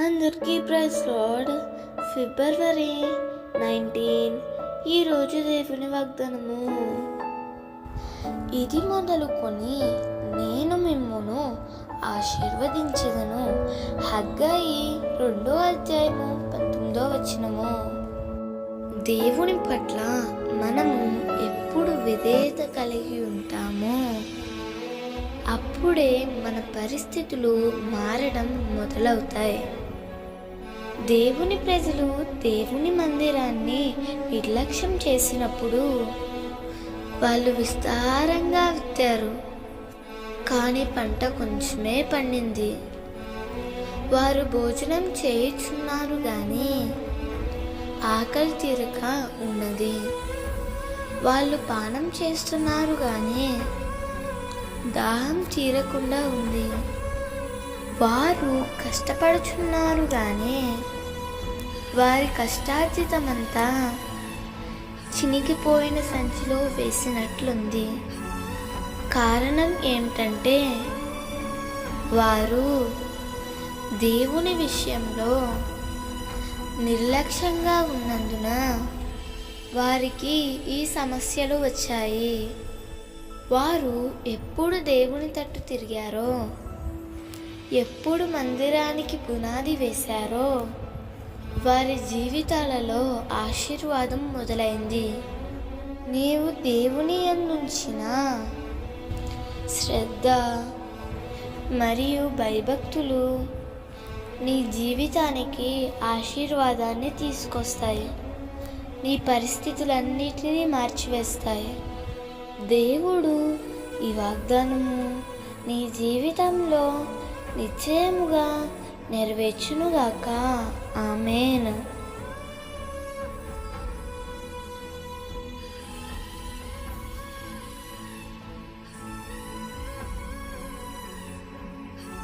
అందరికీ praise lord. ఫిబ్రవరి 19 ఈరోజు దేవుని వాగ్దానము. ఇది మొదలుకొని నేను మిమ్మును ఆశీర్వదించెదను. హగ్గయి 2:19. దేవుని పట్ల మనము ఎప్పుడు విధేయత కలిగి ఉంటామో అప్పుడే మన పరిస్థితులు మారడం మొదలవుతాయి. దేవుని ప్రజలు దేవుని మందిరాన్ని నిర్లక్ష్యం చేసినప్పుడు వాళ్ళు విస్తారంగా విత్తారు, కానీ పంట కొంచెమే పండింది. వారు భోజనం చేయుచున్నారు కానీ ఆకలి తీరక ఉన్నది. వాళ్ళు పానం చేస్తున్నారు కానీ దాహం తీరకుండా ఉంది. వారు కష్టపడుచున్నారు కానీ వారి కష్టార్జితమంతా చినిగిపోయిన సంచిలో వేసినట్లుంది. కారణం ఏమిటంటే వారు దేవుని విషయంలో నిర్లక్ష్యంగా ఉన్నందున వారికి ఈ సమస్యలు వచ్చాయి. వారు ఎప్పుడు దేవుని తట్టు తిరిగారో, ఎప్పుడు మందిరానికి పునాది వేశారో వారి జీవితాలలో ఆశీర్వాదం మొదలైంది. నీవు దేవుని యందుంచిన శ్రద్ధ మరియు భయభక్తులు నీ జీవితానికి ఆశీర్వాదాన్ని తీసుకొస్తాయి. నీ పరిస్థితులన్నిటినీ మార్చివేస్తాయి. దేవుడు ఈ వాగ్దానము నీ జీవితంలో నిశ్చయముగా నెరవేర్చునుగాక. ఆమేన్.